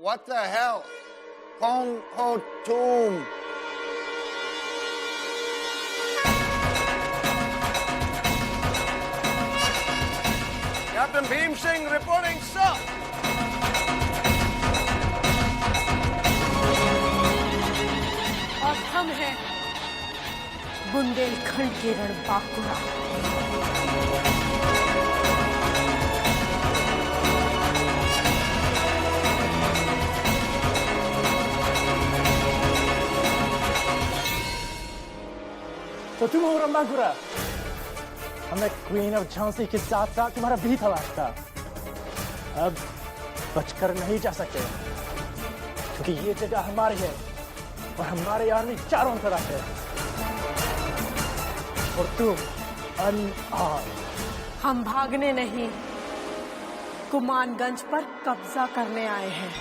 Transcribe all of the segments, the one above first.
What the hell? Kong Ho Tum. Captain Bhim Singh reporting, sir. और हम हैं बुंदेलखंड के रणबांकुरा। तो तुम हो रणबांकुरा। हमें क्वीन ऑफ झांसी के साथ साथ तुम्हारा भी तलाश था। अब बचकर नहीं जा सकते क्योंकि ये जगह हमारी है और हमारे आर्मी चारों तरफ है और तुम अनआर्म्ड। हम भागने नहीं, कुमानगंज पर कब्जा करने आए हैं।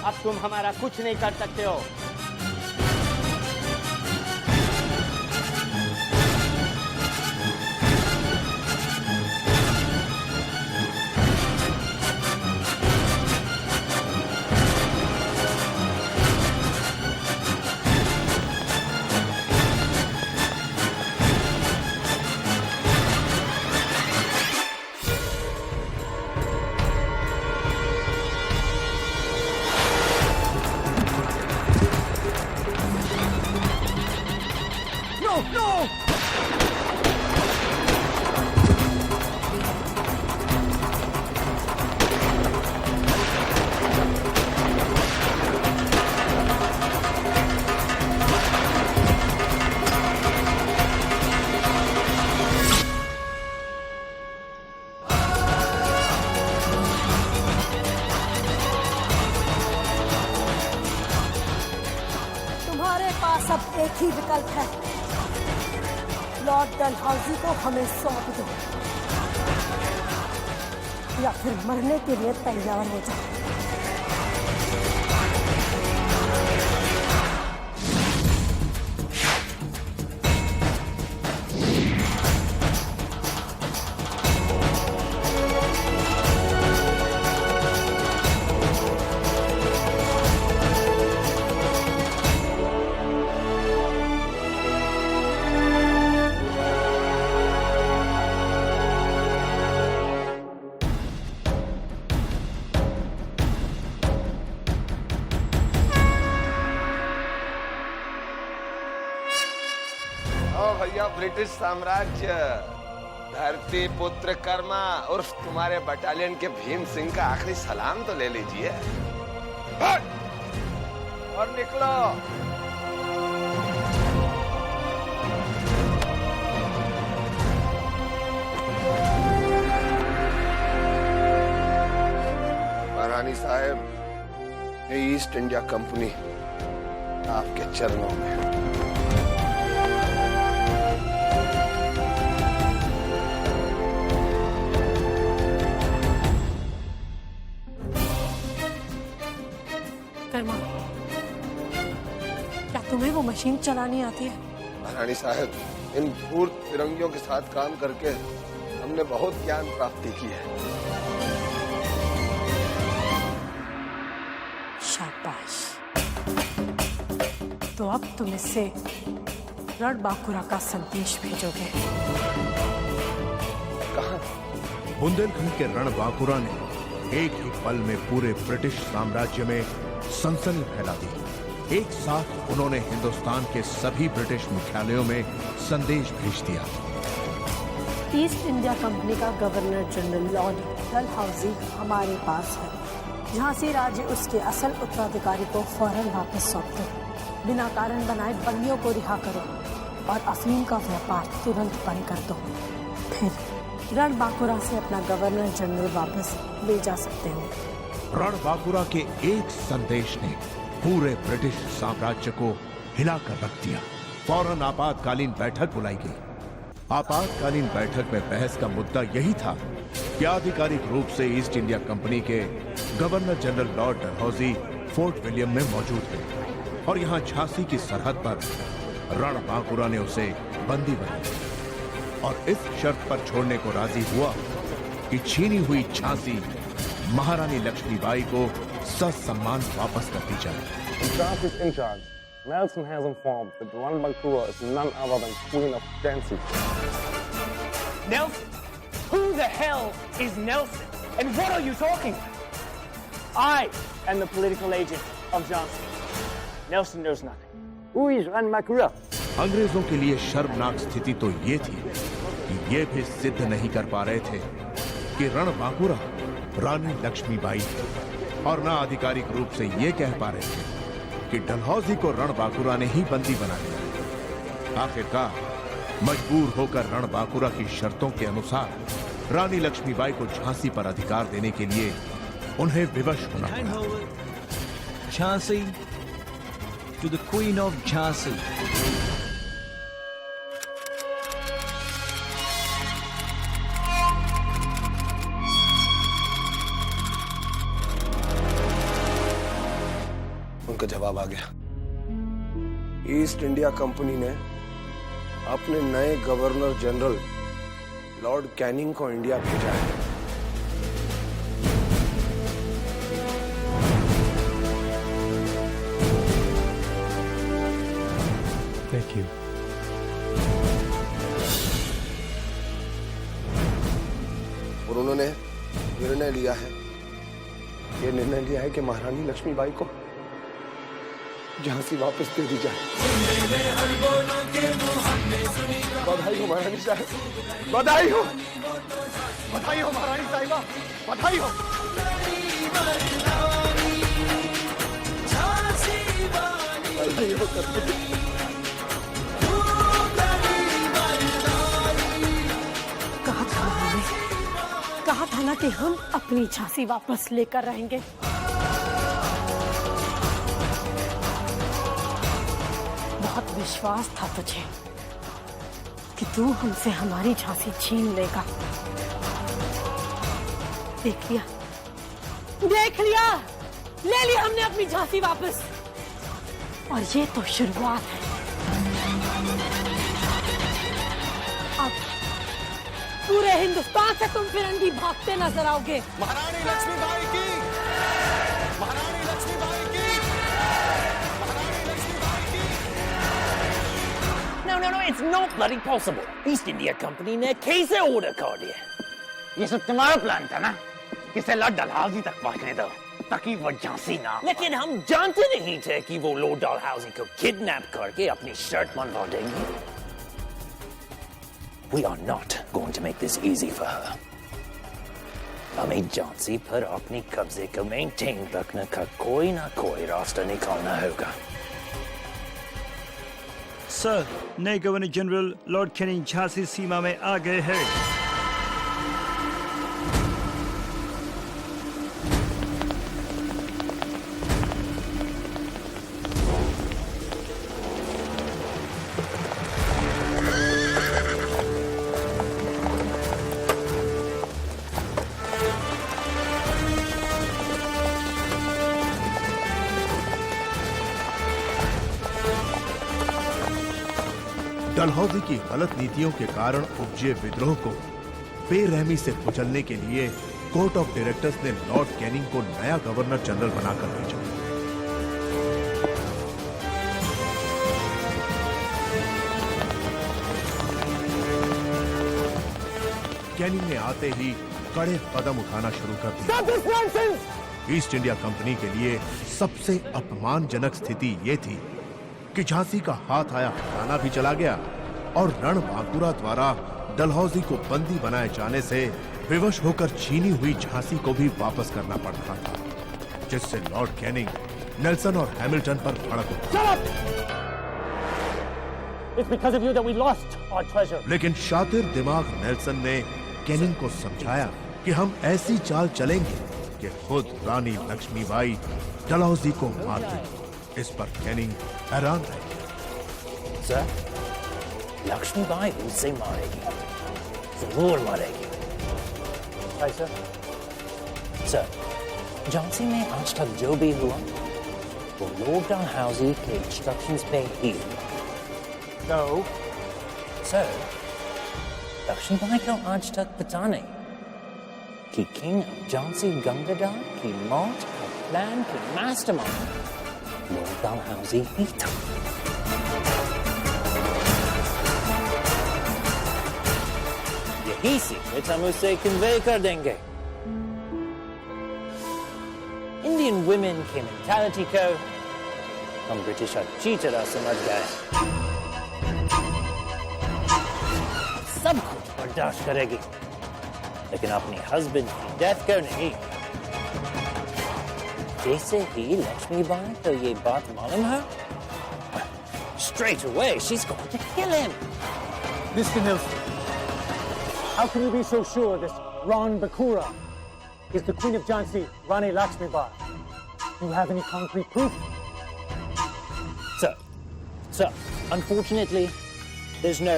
अब तुम हमारा कुछ नहीं कर सकते हो। अब एक ही विकल्प है, लॉर्ड डलहौजी को हमें सौंप दो या फिर मरने के लिए तैयार हो जाओ। भैया ब्रिटिश साम्राज्य, धरती पुत्र कर्मा उर्फ तुम्हारे बटालियन के भीम सिंह का आखिरी सलाम तो ले लीजिए और निकलो। महारानी साहब, ये ईस्ट इंडिया कंपनी आपके चरणों में। क्या तुम्हें वो मशीन चलानी आती है? महारानी साहब, इन धूर्त फिरंगियों के साथ काम करके हमने बहुत ज्ञान प्राप्ति की है। शाबाश। तो अब तुम इससे रणबांकुरा का संदेश भेजोगे। कहाँ? बुंदेलखंड के रणबांकुरा ने एक ही पल में पूरे ब्रिटिश साम्राज्य में सनसनी फैला दी। एक साथ उन्होंने हिंदुस्तान के सभी ब्रिटिश मुख्यालयों में संदेश भेज दिया। ईस्ट इंडिया कंपनी का गवर्नर जनरल लॉर्ड डलहौजी हमारे पास है। झांसी राज्य उसके असल उत्तराधिकारी को फौरन वापस सौंप दो। बिना कारण बनाए बंदियों को रिहा करो और अफीम का व्यापार तुरंत बंद कर दो। फिर रणबांकुरा से अपना गवर्नर जनरल वापस ले जा सकते हो। रणबांकुरा के एक संदेश ने पूरे ब्रिटिश साम्राज्य को हिलाकर रख दिया। फौरन आपातकालीन बैठक बुलाई गई। आपातकालीन बैठक में बहस का मुद्दा यही था कि आधिकारिक रूप से ईस्ट इंडिया कंपनी के governor general Lord Dalhousie fort William में मौजूद है और यहां झांसी की सरहद पर रणबांकुरा ने उसे बंदी बनाया और इस शर्त पर छोड़ने को राजी हुआ कि छीनी हुई झांसी महारानी लक्ष्मीबाई को ससम्मान वापस कर दी जाए। Nelson has informed that Ranbankura is none other than Queen of Jhansi. Nelson? Who the hell is Nelson? And what are you talking about? I am the political agent of Jhansi. Nelson knows nothing. Who is Ranbankura? अंग्रेजों के लिए शर्मनाक स्थिति तो ये थी कि ये भी सिद्ध नहीं कर पा रहे थे कि रणबांकुरा रानी लक्ष्मीबाई थी और ना आधिकारिक रूप से ये कह पा रहे थे कि डलहौजी को रणबांकुरा ने ही बंदी बना लिया। आखिरकार मजबूर होकर रणबांकुरा की शर्तों के अनुसार रानी लक्ष्मीबाई को झांसी पर अधिकार देने के लिए उन्हें विवश होना पड़ा। Jhansi to the Queen of Jhansi. उनका जवाब आ गया। ईस्ट इंडिया कंपनी ने अपने नए गवर्नर जनरल लॉर्ड कैनिंग को इंडिया भेजा है। Thank you. और उन्होंने निर्णय लिया है, ये निर्णय लिया है कि महारानी लक्ष्मीबाई को झांसी वापस दे दी जाए। बधाई हो महारानी साहब, बधाई हो, बधाई हो महारानी साहिबा, बधाई हो। बधाई हो कहा था ना कि हम अपनी झांसी वापस लेकर रहेंगे। बहुत विश्वास था तुझे कि तू हमसे हमारी झांसी छीन लेगा। देख लिया, देख लिया, ले लिया हमने अपनी झांसी वापस। और ये तो शुरुआत है। अब पूरे हिंदुस्तान से तुम फिरंगी भागते नजर आओगे। महारानी लक्ष्मीबाई की, महारानी लक्ष्मीबाई की, महारानी लक्ष्मीबाई की। No, it's not bloody possible. East India Company ने कैसे ऑर्डर कर दिया? ये सब तुम्हारा प्लान था ना, किसे लॉर्ड डलहौजी तक पहुंचने दो ताकि वो झांसी ना। लेकिन हम जानते नहीं थे कि वो लॉर्ड डलहौजी को किडनैप करके अपनी शर्ट मनवा देंगे। We are not going to make this easy for her. हमें झांसी पर अपनी कब्जे को मेंटेन रखने का कोई ना कोई रास्ता निकालना होगा। सर, नए governor general lord Canning Jhansi सीमा में आ गए हैं। डलहौजी की गलत नीतियों के कारण उपजे विद्रोह को बेरहमी से कुचलने के लिए कोर्ट ऑफ डायरेक्टर्स ने लॉर्ड कैनिंग को नया गवर्नर जनरल बनाकर भेजा। कैनिंग ने आते ही कड़े कदम उठाना शुरू कर दिया। ईस्ट इंडिया कंपनी के लिए सबसे अपमानजनक स्थिति ये थी कि झांसी का हाथ आया हटाना भी चला गया और रणबांकुरा द्वारा डलहौजी को बंदी बनाए जाने से विवश होकर छीनी हुई झांसी को भी वापस करना पड़ रहा था, जिससे लॉर्ड कैनिंग नेल्सन और हैमिल्टन पर भड़क उठा। It's because of you that we lost our treasure. लेकिन शातिर दिमाग नेल्सन ने केनिंग को समझाया कि हम ऐसी चाल चलेंगे कि खुद रानी लक्ष्मीबाई डलहौजी को मार देगी। इस पर केनिंग हैरान रहे। सर, लक्ष्मीबाई उनसे मारेगी, जरूर मारेगी। सर, सर, झांसी में आज तक जो भी हुआ वो लॉर्ड डलहौजी के इंस्ट्रक्शंस पे ही हुआ। तो सर, लक्ष्मीबाई को आज तक पता नहीं कि किंग ऑफ झांसी गंगाधर की मौत का प्लान की मास्टरमाइंड लॉर्ड डलहौजी ही था। यही सीक्रेट हम उसे कन्वे कर देंगे। इंडियन वुमेन के मेंटालिटी को हम ब्रिटिश अच्छी तरह समझ गए। सब कुछ बर्दाश्त करेगी, लेकिन अपने हस्बैंड की डेथ को नहीं। जैसे ही लक्ष्मीबाई को ये बात मालूम है, straight away she's going to kill him. Mr. Nelson, how can you be so sure this Ran Bakura is the Queen of Jhansi, Rani Lakshmibai? Do you have any concrete proof? So, unfortunately, there's no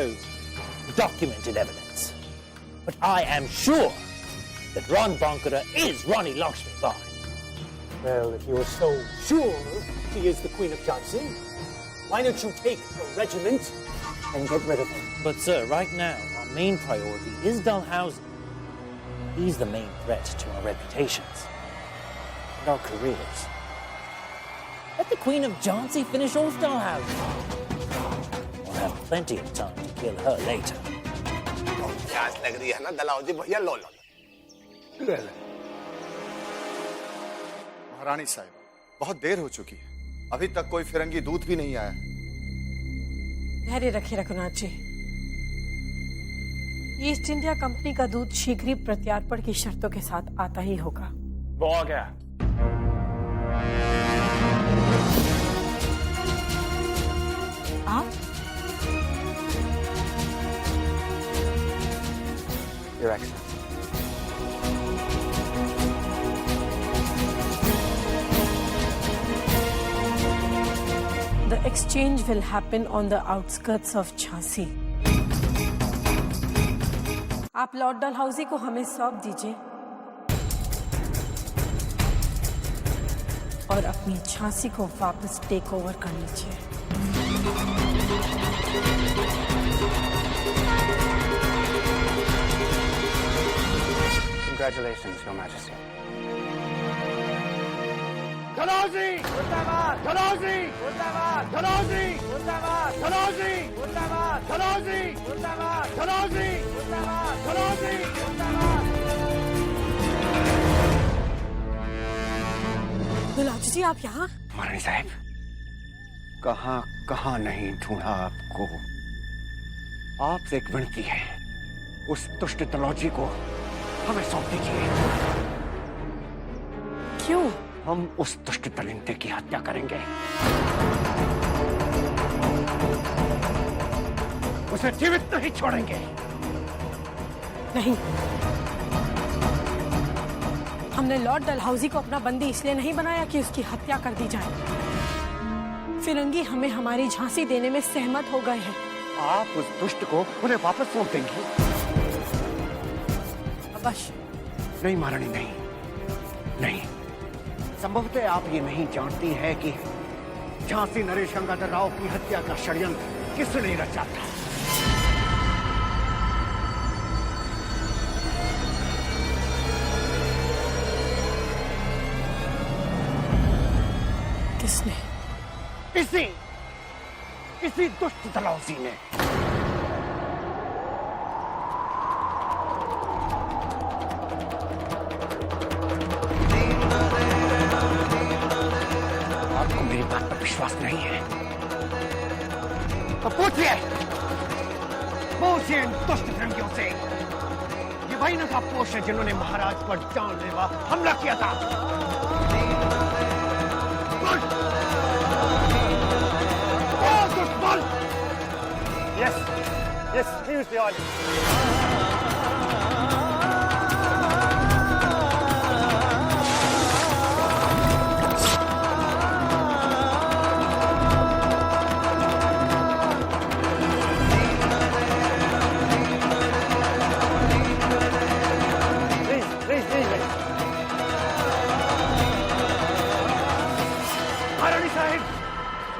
documented evidence. But I am sure that Ran Bankura is Rani Lakshmibai. Well, if you're so sure she is the Queen of Jhansi, why don't you take a regiment and get rid of her? But sir, right now, our main priority is Dalhousie. He's the main threat to our reputations and our careers. Let the Queen of Jhansi finish off Dalhousie. We'll have plenty of time to kill her later. प्यास लग रही है ना डलहौजी भैया, लो लो लो। महारानी साहिबा, बहुत देर हो चुकी है, अभी तक कोई फिरंगी दूत भी नहीं आया। धैर्य रखिए Raghunath ji. East India company का दूत शीघ्र ही प्रत्यार्पण की शर्तों के साथ आता ही होगा। वो आ गया। आप? Your Excellency. The exchange will happen on the outskirts of Jhansi. आप लॉर्ड डलहौजी को हमें सौंप दीजिए और अपनी झांसी को वापस टेक ओवर कर लीजिए। Congratulations, Your Majesty. डलहौजी मुर्दाबाद! डलहौजी मुर्दाबाद! डलहौजी मुर्दाबाद! डलहौजी मुर्दाबाद! डलहौजी मुर्दाबाद! डलहौजी मुर्दाबाद! डलहौजी मुर्दाबाद! डलहौजी जी, आप यहाँ? महारानी साहब, कहाँ कहाँ नहीं ढूंढा आपको। आपसे एक विनती है, उस दुष्ट डलहौजी को हमें सौंप दीजिए। क्यों? हम उस दुष्ट दरिंदे की हत्या करेंगे, उसे जीवित नहीं छोड़ेंगे। नहीं, हमने लॉर्ड डलहौजी को अपना बंदी इसलिए नहीं बनाया कि उसकी हत्या कर दी जाए। फिरंगी हमें हमारी झांसी देने में सहमत हो गए हैं। आप उस दुष्ट को उन्हें वापस सौंप देंगी? अवश्य नहीं महारानी, नहीं नहीं। संभवतः आप ये नहीं जानती है कि झांसी नरेश गंगाधर राव की हत्या का षड्यंत्र किसने रचा था। किसने? इसी दुष्ट डलहौजी ने। आपको मेरी बात पर विश्वास नहीं है तो पूछिए इन दुष्ट फिरंगियों से। ये वही नकाबपोश है जिन्होंने महाराज पर जानलेवा हमला किया था। Yes, he was the idol.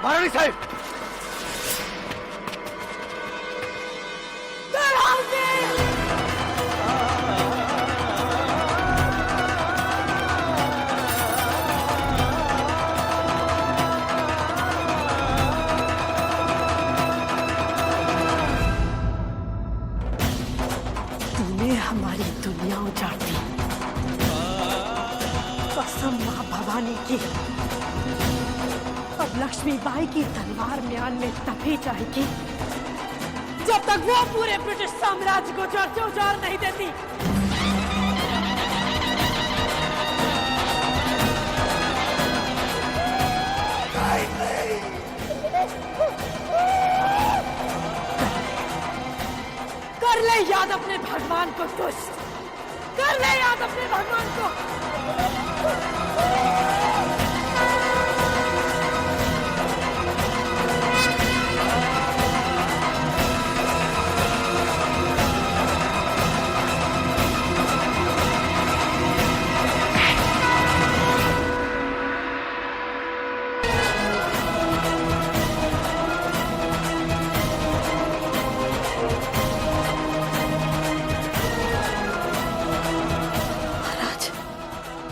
महारानी साहब, तूने हमारी दुनिया उजाड़ दी। कसम मां भवानी की, अब लक्ष्मीबाई की तलवार म्यान में तभी जाएगी जब तक वो पूरे ब्रिटिश साम्राज्य को जड़ से उजाड़ नहीं देती। कर ले याद अपने भगवान को दुष्ट, कर ले याद अपने भगवान को।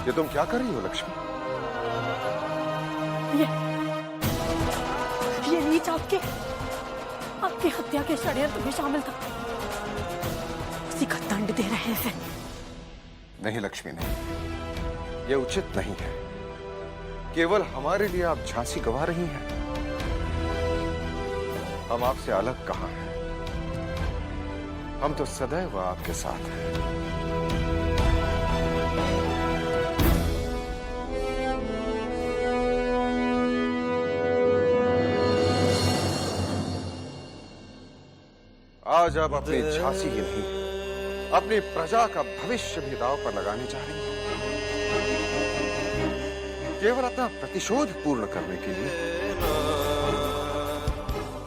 ये तुम क्या कर रही हो लक्ष्मी? ये नीच आपकी हत्या के षड्यंत्र में शामिल था, उसी का दंड दे रहे हैं। नहीं लक्ष्मी, नहीं, ये उचित नहीं है। केवल हमारे लिए आप झांसी गंवा रही हैं। हम आपसे अलग कहां हैं? हम तो सदैव आपके साथ हैं। आज आप अपनी झांसी ही नहीं, अपनी प्रजा का भविष्य भी दांव पर लगाने जा रही हैं, केवल अपना प्रतिशोध पूर्ण करने के लिए।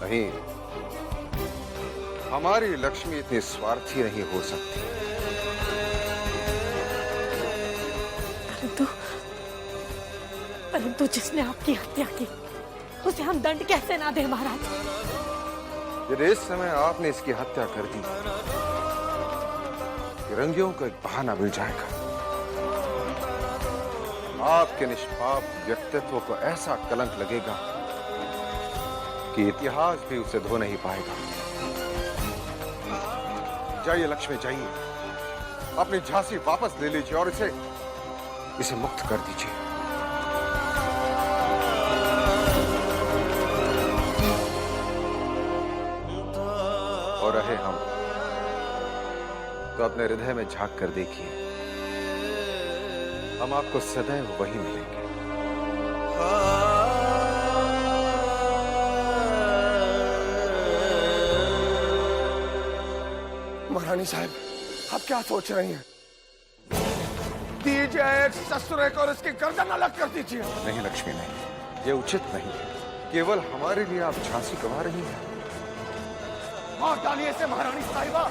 नहीं, हमारी लक्ष्मी इतनी स्वार्थी नहीं हो सकती। परंतु जिसने आपकी हत्या की, उसे हम दंड कैसे ना दें महाराज? यदि इस समय आपने इसकी हत्या कर दी, फिरंगियों को एक बहाना मिल जाएगा। आपके निष्पाप व्यक्तित्व को ऐसा कलंक लगेगा कि इतिहास भी उसे धो नहीं पाएगा। जाइए लक्ष्मी, जाइए, अपनी झांसी वापस ले लीजिए और इसे मुक्त कर दीजिए। और रहे हम, तो अपने हृदय में झांक कर देखिए, हम आपको सदैव वही मिलेंगे। महारानी साहब, आप क्या सोच रही हैं? दीजिए एक ससुरे को और उसकी गर्दन अलग कर दीजिए। नहीं लक्ष्मी, नहीं, ये उचित नहीं है। केवल हमारे लिए आप झांसी गंवा रही हैं। मार डालिए इसे महारानी साहिबा,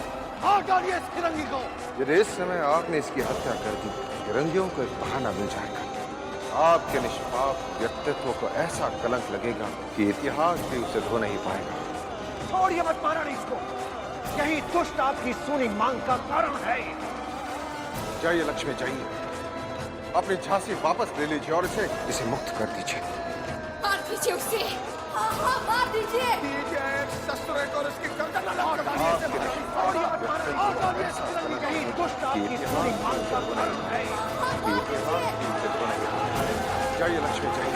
मार डालिए इस फिरंगी को। यदि इस समय आपने इसकी हत्या कर दी, फिरंगियों को एक बहाना मिल जाएगा। आपके निष्पाप व्यक्तित्व को ऐसा कलंक लगेगा कि इतिहास भी उसे धो नहीं पाएगा। छोड़िए मत महारानी इसको, यही दुष्ट आपकी सूनी मांग का कारण है। जाइए लक्ष्मी, जाइए, अपनी झांसी वापस ले लीजिए और इसे मुक्त कर दीजिए। मार दीजिए उसे, हाँ, मार दीजिए। दीजिए एक ससुरे को और उसकी गर्दन अलग कर दीजिए। यही दुष्ट आपकी सूनी मांग का कारण है। जाइए लक्ष्मी, जाइए।